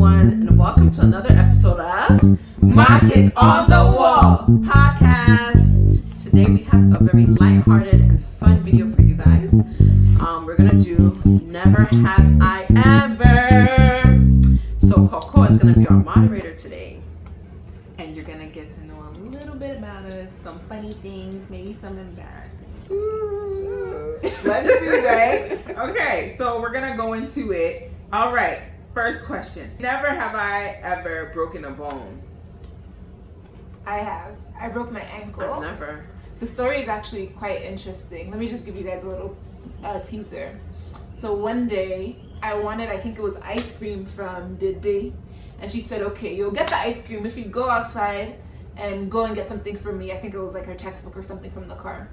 everyone, and welcome to another episode of Markets on the Wall podcast. Today we have a very lighthearted and fun video for you guys. We're gonna do Never Have I Ever. So Coco is gonna be our moderator today. And you're gonna get to know a little bit about us, some funny things, maybe some embarrassing. Let's do that. Okay, so we're gonna go into it. All right, first question. Never have I ever broken a bone. I have. I broke my ankle. I've never. The story is actually quite interesting. Let me just give you guys a little teaser. So one day, I think it was ice cream from Didi. And she said, okay, you'll get the ice cream if you go outside and go and get something for me. I think it was like her textbook or something from the car.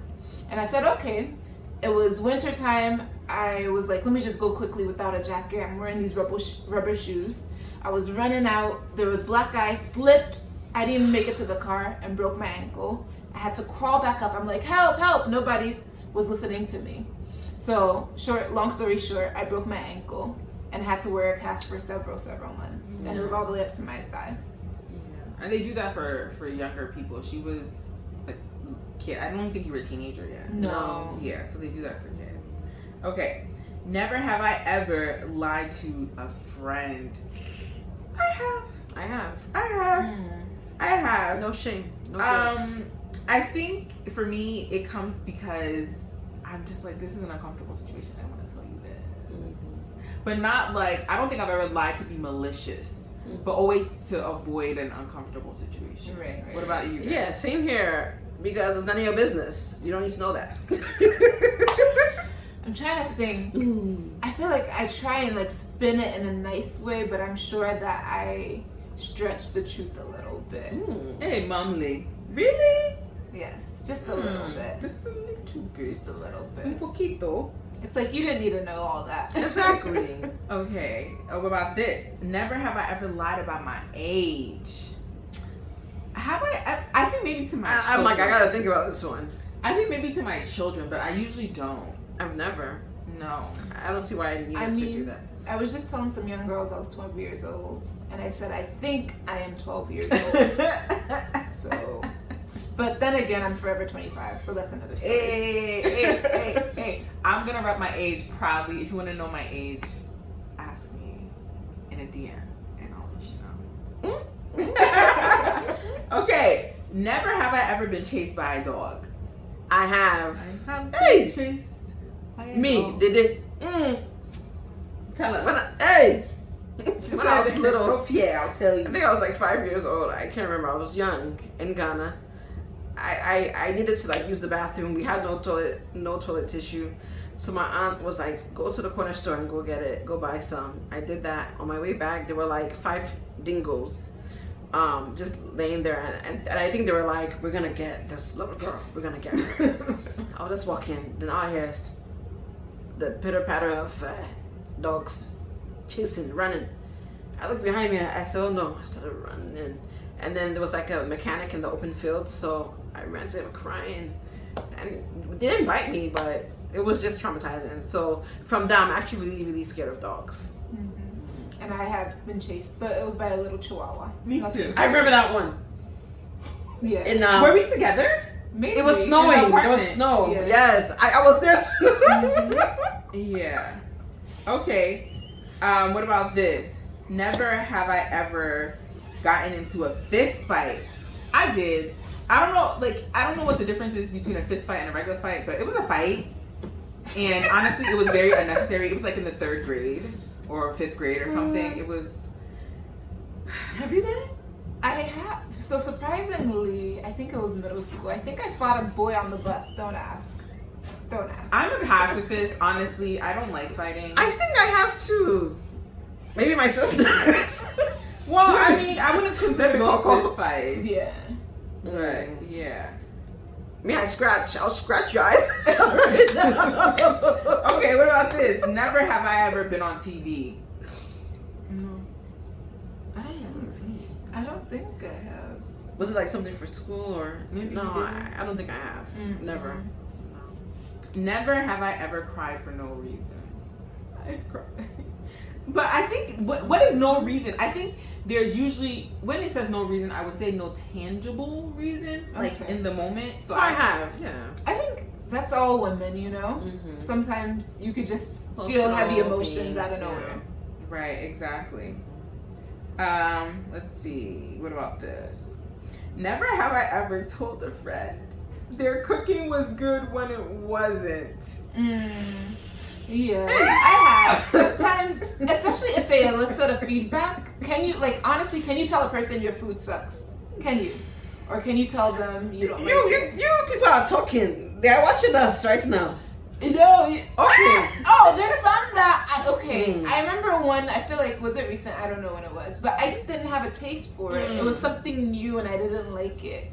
And I said, okay. It was winter time. I was like, let me just go quickly without a jacket. I'm wearing these rubber shoes. I was running out. There was black ice, slipped. I didn't even make it to the car and broke my ankle. I had to crawl back up. I'm like, help, help. Nobody was listening to me. So long story short, I broke my ankle and had to wear a cast for several months. Yeah. And it was all the way up to my thigh. Yeah. And they do that for younger people. She was a kid. I don't think you were a teenager yet. No. Yeah, so they do that for kids. Okay. Never have I ever lied to a friend. I have. No shame. No guilt. I think for me it comes because I'm just like, this is an uncomfortable situation. I want to tell you this. Mm-hmm. But not like, I don't think I've ever lied to be malicious, but always to avoid an uncomfortable situation. Right. What about you guys? Yeah, same here. Because it's none of your business. You don't need to know that. I'm trying to think. I feel like I try and like spin it in a nice way, but I'm sure that I stretch the truth a little bit. Hey, Mumley. Really? Yes, just a little bit. Just a little bit. Just a little bit. Un poquito. It's like you didn't need to know all that. Exactly. Okay. What about this? Never have I ever lied about my age. Have I think maybe to my children. I'm like, I gotta think about this one. I think maybe to my children, but I usually don't. I've never. No. I don't see why I needed to do that. I was just telling some young girls I was 12 years old, and I said, I think I am 12 years old. So, but then again, I'm forever 25, so that's another story. Hey. I'm gonna rep my age proudly. If you want to know my age, ask me in a DM, and I'll let you know. Okay. Never have I ever been chased by a dog. I have. Been chased by a Me. dog. Did it? Tell us. When I was little. Yeah, I'll tell you. I think I was like 5 years old. I can't remember. I was young in Ghana. I needed to like use the bathroom. We had no toilet tissue. So my aunt was like, go to the corner store and go buy some. I did that. On my way back, there were like 5 dingoes just laying there. And I think they were like, we're going to get this little girl. We're going to get her. I'll just walk in. Then all I hear is the pitter-patter of dogs chasing, running. I looked behind me. I said, oh no. I started running. And then there was like a mechanic in the open field. So I ran to him crying. And they didn't bite me, but it was just traumatizing. So from that, I'm actually really, really scared of dogs. Mm-hmm. And I have been chased, but it was by a little chihuahua. Me too. I remember that one. Yeah. Were we together? Maybe. It was snowing. There was snow. Yeah. Yes. I was there. Yeah. Okay. What about this? Never have I ever gotten into a fist fight. I did. I don't know what the difference is between a fist fight and a regular fight, but it was a fight. And honestly, it was very unnecessary. It was like in the 3rd grade or 5th grade or something. It was. Have you done it? I have. So surprisingly, I think it was middle school. I think I fought a boy on the bus. Don't ask. I'm a pacifist. Honestly, I don't like fighting. I think I have to. Maybe my sisters. Well, I mean, I wouldn't consider those fist fights. Yeah. Right. Yeah. Me, I'll scratch your eyes. Right now. Okay, what about this? Never have I ever been on TV. No. I don't think I have. Was it like something for school or? Maybe No, you didn't. I don't think I have. Never. Never have I ever cried for no reason. I've cried. But I think what is no reason? I think there's usually, when it says no reason, I would say no tangible reason, like in the moment. So I have, yeah. I think that's all women, you know. Mm-hmm. Sometimes you could just feel heavy emotions out of nowhere. Right, exactly. Let's see. What about this? Never have I ever told a friend their cooking was good when it wasn't. Yeah, I have. Sometimes, especially if they elicit a feedback, can you, like, honestly, can you tell a person your food sucks? Can you? Or can you tell them you don't like it? You people are talking. They're watching us right now. No. Okay. Oh, there's some that I remember one. I feel like, was it recent? I don't know when it was, but I just didn't have a taste for it. It was something new, and I didn't like it.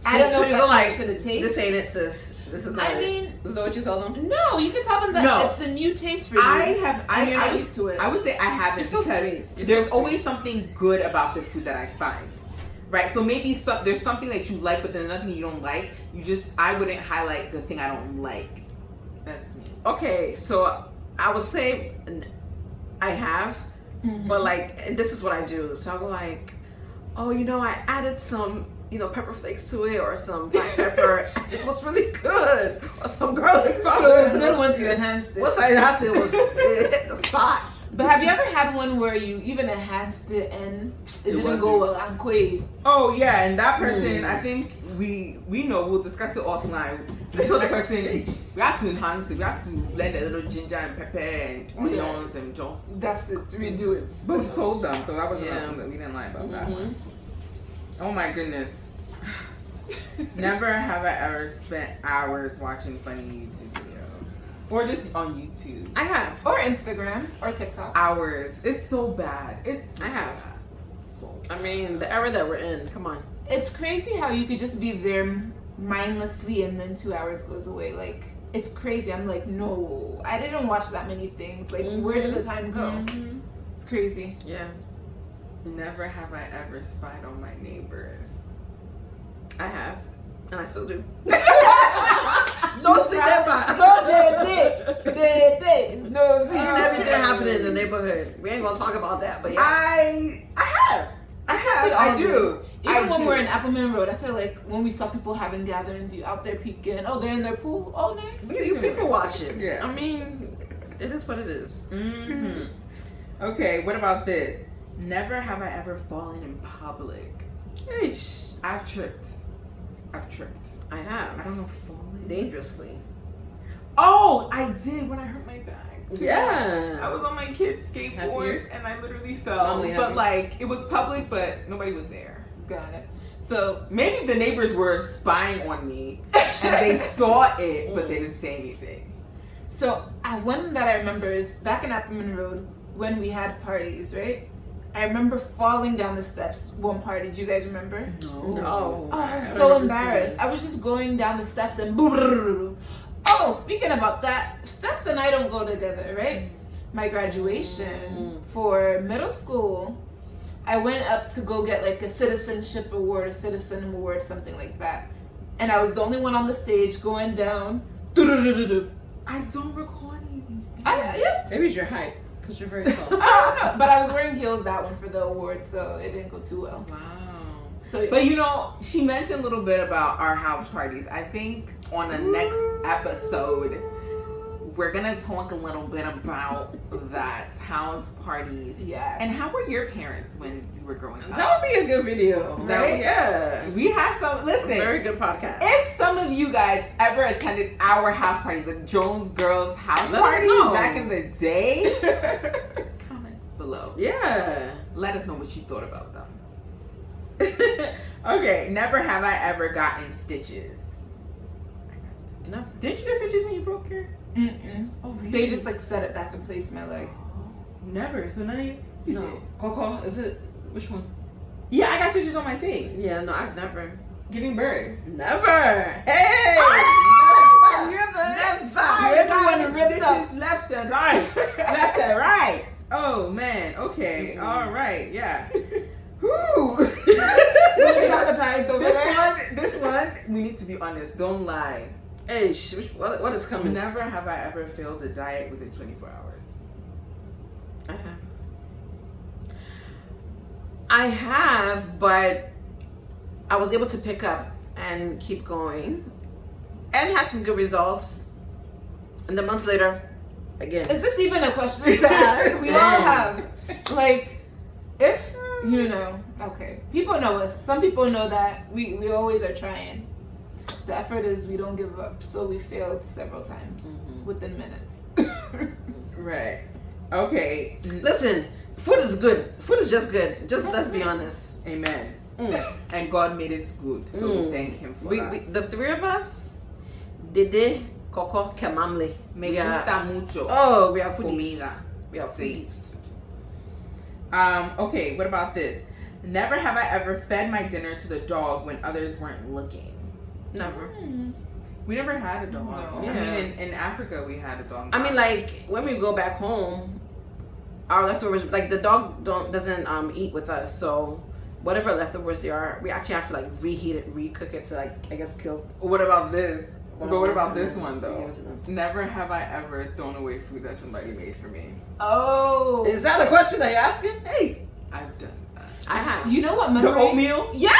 So, I don't know if you're that's like, should have tasted. this ain't it, sis. This is not it. Is that what you tell them? No, you can tell them that it's a new taste for you. I'm not used to it. I would say I haven't You're so because sweet. there's always something good about the food that I find. Right, so maybe there's something that you like, but then nothing you don't like. I wouldn't highlight the thing I don't like. That's me. Okay, so I would say I have, but like, and this is what I do. So I'll go like, oh, I added some, pepper flakes to it, or some black pepper. It was really good, or some garlic powder. So it was good once you enhanced it. Once I enhanced it, it hit the spot. But have you ever had one where you even enhanced it and it didn't go well and quaid? Oh yeah, and that person, I think we know, we'll discuss it offline. We told the person we have to enhance it, we have to blend a little ginger and pepper and onions and just. That's it, redo it. But we told them, so that wasn't we didn't lie about that one. Oh my goodness. Never have I ever spent hours watching funny YouTube videos. Or just on YouTube. I have. Or Instagram. Or TikTok. Hours. It's so bad. I have. So I mean, the era that we're in, come on. It's crazy how you could just be there mindlessly and then 2 hours goes away. Like, it's crazy. I'm like, no, I didn't watch that many things. Like, where did the time go? It's crazy. Yeah. Never have I ever spied on my neighbors. I have. And I still do. No, see that. No, they did. No, see Seeing everything happening in the neighborhood. We ain't gonna talk about that, but yes. I do. Even when we're in Appleman Road, I feel like when we saw people having gatherings, you out there peeking. Oh, they're in their pool. Oh, nice. You people watching. Yeah. I mean, it is what it is. Okay, what about this? Never have I ever fallen in public. Eesh. I've tripped. I have. I don't know, fallen. Dangerously. Oh, I did when I hurt my back. Yeah. I was on my kid's skateboard and I literally fell. But like, it was public, but nobody was there. Got it. So maybe the neighbors were spying on me and they saw it, but they didn't say anything. So one that I remember is back in Appleman Road when we had parties, right? I remember falling down the steps one party. Do you guys remember? No. Oh, I'm so embarrassed. I was just going down the steps and boom. Oh, speaking about that, steps and I don't go together, right? My graduation for middle school, I went up to go get like a citizenship award, a citizen award, something like that. And I was the only one on the stage going down. I don't recall any of these things. Yeah. Maybe it's your height, because you're very tall. I don't know. But I was wearing heels that one for the award, so it didn't go too well. Wow. So, but she mentioned a little bit about our house parties. I think on the next episode, we're gonna talk a little bit about that, house parties. Yeah. And how were your parents when you were growing up? That would be a good video, right? Yeah. We had some. Listen, very good podcast. If some of you guys ever attended our house party, the Jones Girls house Let us party know. back in the day, comments below. Yeah. Let us know what you thought about them. Okay, never have I ever gotten stitches. No. Didn't you get stitches when you broke your? Oh, really? They just like set it back in place, my leg. Never. So none of you No. did? Coco, is it? Which one? Yeah, I got stitches on my face. Yeah, no, I've never. Giving birth. Never. Hey! You're Never. the one who ripped up. Stitches left and right. Left and right. Oh, man. Okay. All right. Yeah. Whew. Really traumatized over there. This one, we need to be honest. Don't lie. Hey, what is coming? Never have I ever failed a diet within 24 hours. I have. I have, but I was able to pick up and keep going, and had some good results. And then months later, again. Is this even a question to ask? We all have. Like, if, you know, okay. People know us. Some people know that we always are trying. The effort is we don't give up. So we failed several times within minutes. Right. Okay. Listen, food is good. Food is just good. Just let's be honest. Amen. And God made it good. So thank him for that. The three of us, Dede, Coco, Kemamle. Me gusta mucho. Oh, we are foodies. Comida. We are Sí. foodies. Okay, what about this? Never have I ever fed my dinner to the dog when others weren't looking. Never. We never had a dog. No. I Yeah. mean, in Africa we had a dog. I mean, like when we go back home, our leftovers, like the dog doesn't eat with us, so whatever leftovers there are, we actually have to like reheat it, recook it to like I guess kill. What about this? But what about this Yeah. one though? Give it to them. Never have I ever thrown away food that somebody made for me. Oh. Is that a question that you're asking? Hey, I've done that. I have. You know what The memory? oatmeal? Yes!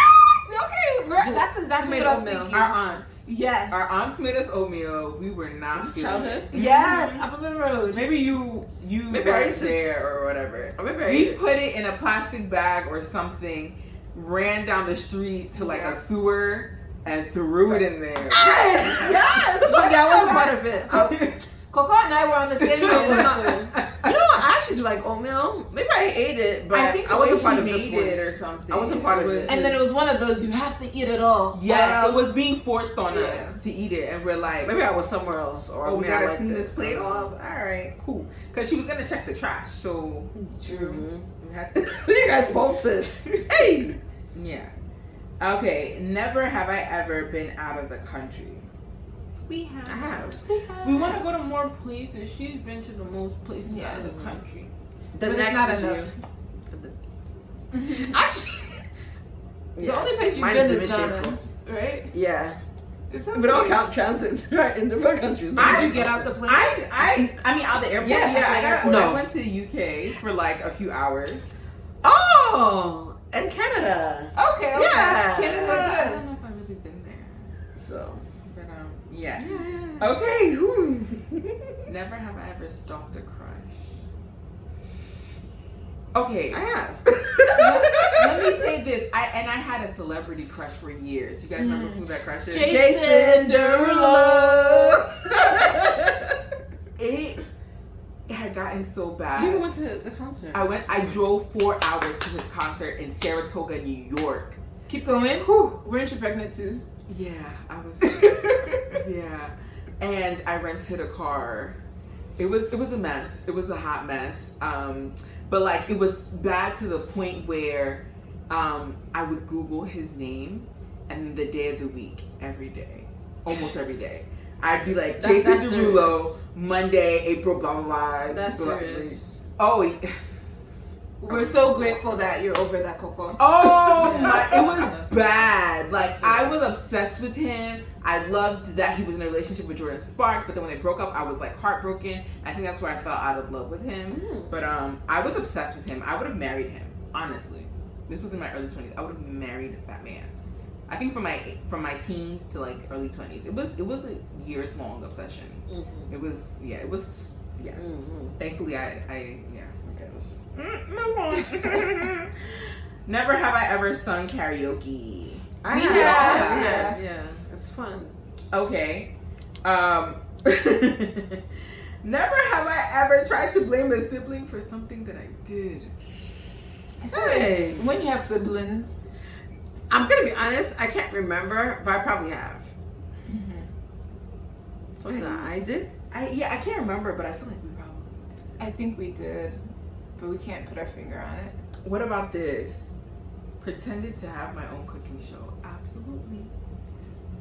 Okay, that's exactly Made what I was oatmeal. thinking. Our aunts. Yes. Our aunts made us oatmeal. We were not This is feeling childhood? it. Yes, Upperman Road. Maybe you Maybe I weren't ate it. there or whatever. Or maybe I We ate it. put it in a plastic bag or something, ran down the street to like Yeah. a sewer and threw it in there. Yes. This one guy wasn't part of it. Coco and I were on the same I was page. not. You know what? I actually do like oatmeal. Maybe I ate it, but I think I wasn't part of made this it one. or something. I wasn't part of it. And then it was one of those, you have to eat it all. Yes, or it was else- being forced on Yeah. us to eat it, and we're like, Maybe I was somewhere else, or oh, we maybe I gotta liked clean it. this plate off. All right, cool. Because she was gonna check the trash, so True. we had to. You guys bolted. Hey. Yeah. Okay. Never have I ever been out of the country. We have. I have. We want to go to more places. She's been to the most places out of Yes. the country. The But it's next not is enough. you. Actually. The only place you've Mine's been is even Ghana, shameful. right? Yeah. It's We don't count transits right in different countries. Did you get out the plane? I mean, out the airport. Yeah, Yeah, out the I No. went to the UK for like a few hours. Oh, and Canada. Okay, okay. Yeah. Canada. I Good. don't know if I've really been there, So. but yeah. Yeah. Okay. whew. Never have I ever stalked a crush. Okay. I have. Let me say this. I had a celebrity crush for years. You guys remember who that crush is? Jason Derulo. It had gotten so You bad. even went to the concert. I drove 4 hours to his concert in Saratoga, New York. Keep going. Whew. Weren't you pregnant too? Yeah, I was. Yeah, and I rented a car. It was a mess. It was a hot mess. But like it was bad to the point where I would Google his name and the day of the week every day, almost every day. I'd be like Jason That's Derulo, serious. Monday, April, blah blah blah. That's blah, serious. Oh, We're so grateful that you're over that, Coco. oh Yeah. my! It was That's bad. Like serious. I was obsessed with him. I loved that he was in a relationship with Jordan Sparks, but then when they broke up, I was like heartbroken. I think that's where I fell out of love with him. Mm. But I was obsessed with him. I would have married him. Honestly, this was in my early 20s. I would have married that man. I think from my teens to like early 20s, it was a years long obsession. Mm-hmm. It was yeah. Mm-hmm. Thankfully, I yeah. Okay, let's just move on. Never have I ever sung karaoke. I We have. have. Yeah. It's fun. Okay. Never have I ever tried to blame a sibling for something that I did. Hey. When you have siblings, I'm gonna be honest. I can't remember, but I probably have. Something that I did. I can't remember, but I feel like we probably. I think we did, but we can't put our finger on it. What about this? Pretended to have my own cooking show. Absolutely.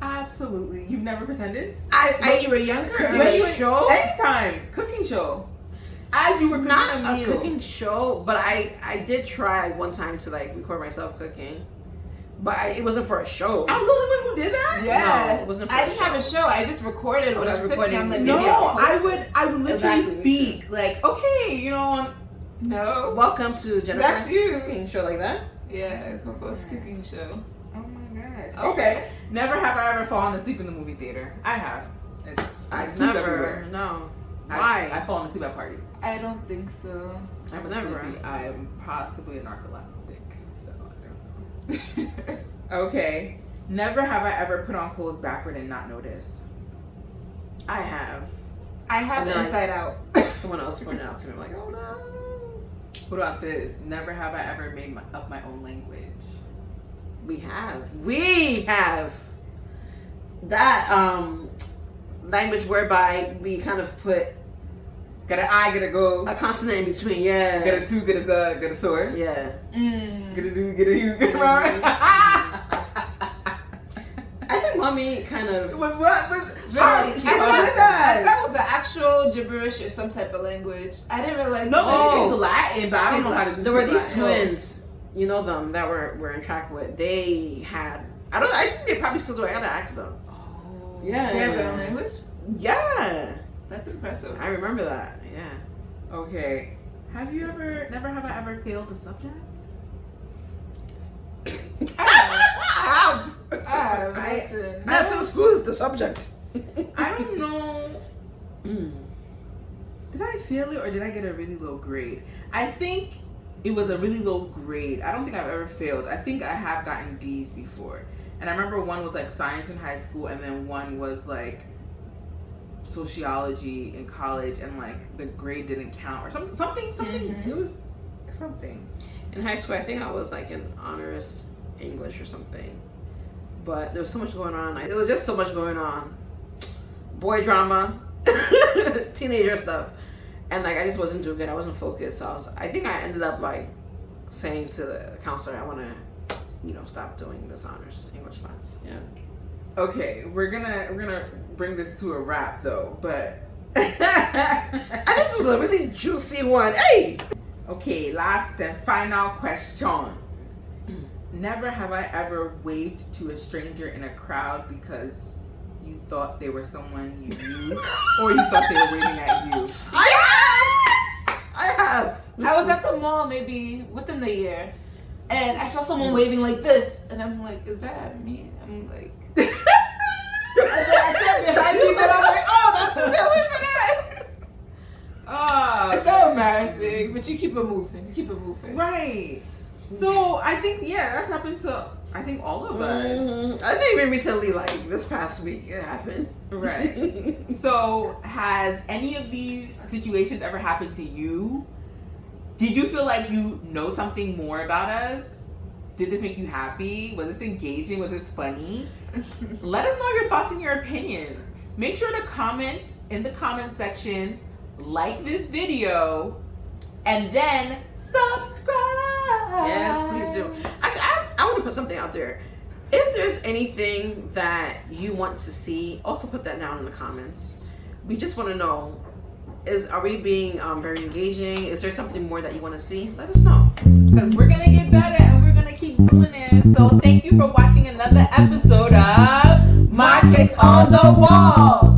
Absolutely. You've never pretended? When you were younger? Cooking When you were- show? Anytime. Cooking show. As you were cooking Not a a meal. cooking show, but I did try one time to like record myself cooking, but it wasn't for a show. I'm the only one who did that? Yeah. No, it wasn't for I a didn't have a show. I just recorded what I was cooking. recording I'm like, the maybe video. I'll No, post I it. would literally Exactly, me speak like, okay, No. Oh. Welcome to Jennifer's That's you. cooking show like that. Yeah, Coco's cooking show. Oh my gosh. Okay. Never have I ever fallen asleep in the movie theater. I have. I sleep never. everywhere. No. I've Why? fallen asleep at parties. I don't think so. I'm never. sleepy. I am possibly a narcoleptic, so I don't know. Okay. Never have I ever put on clothes backward and not noticed. I have. I have And then Inside Out. Someone else pointed out to me, I'm like, oh no. What about this? Never have I ever made up my own language. We have. That language whereby we kind of put Got an I, gotta go. a consonant in between. Yeah. Get a two, get a the, get a sword. Yeah. Get a do, get a you, get a I think mommy kind of was what? Was Really? how? I She thought was that. it was an actual gibberish or some type of language. I didn't realize. No, Oh. it's Latin, but I don't know how to do. there were these Latin. twins, you know them that we're in track with. They had I think they probably still do. I gotta ask them. Oh. Yeah. They have their own language. Yeah. That's impressive. I remember that. Yeah. Okay. Never have I ever failed a subject? I have. Listen. That's school is the subject. I don't know. Did I fail it or did I get a really low grade? I think it was a really low grade. I don't think I've ever failed. I think I have gotten D's before. And I remember one was like science in high school and then one was like sociology in college and like the grade didn't count or something. Mm-hmm. It was something. In high school, I think I was like in honors English or something. But there was so much going on. It was just so much going on. Boy drama, teenager stuff. And like I just wasn't doing good. I wasn't focused. So I think I ended up like saying to the counselor, I want to, stop doing this honors English class. Yeah. Okay, we're gonna bring this to a wrap though, but I think this was a really juicy one. Hey! okay, last and final question. Never have I ever waved to a stranger in a crowd because you thought they were someone you knew, or you thought they were waving at you. I have. I was at the mall maybe within the year, and I saw someone waving like this, and I'm like, "Is that me?" I'm like, and then I turned behind me, and I was like, "Oh, that's who they're waving at." It's so embarrassing, but you keep it moving. You keep it moving. Right. So I think that's happened to all of us. I think even recently, like this past week, it happened. Right. So has any of these situations ever happened to you? Did you feel like you know something more about us? Did this make you happy? Was this engaging? Was this funny? Let us know your thoughts and your opinions. Make sure to comment in the comment section, like this video, and then subscribe. Yes, please do. Actually, I want to put something out there. If there's anything that you want to see, also put that down in the comments. We just want to know, are we being very engaging? Is there something more that you want to see? Let us know. Because we're going to get better and we're going to keep doing this. So thank you for watching another episode of Markets on the Wall.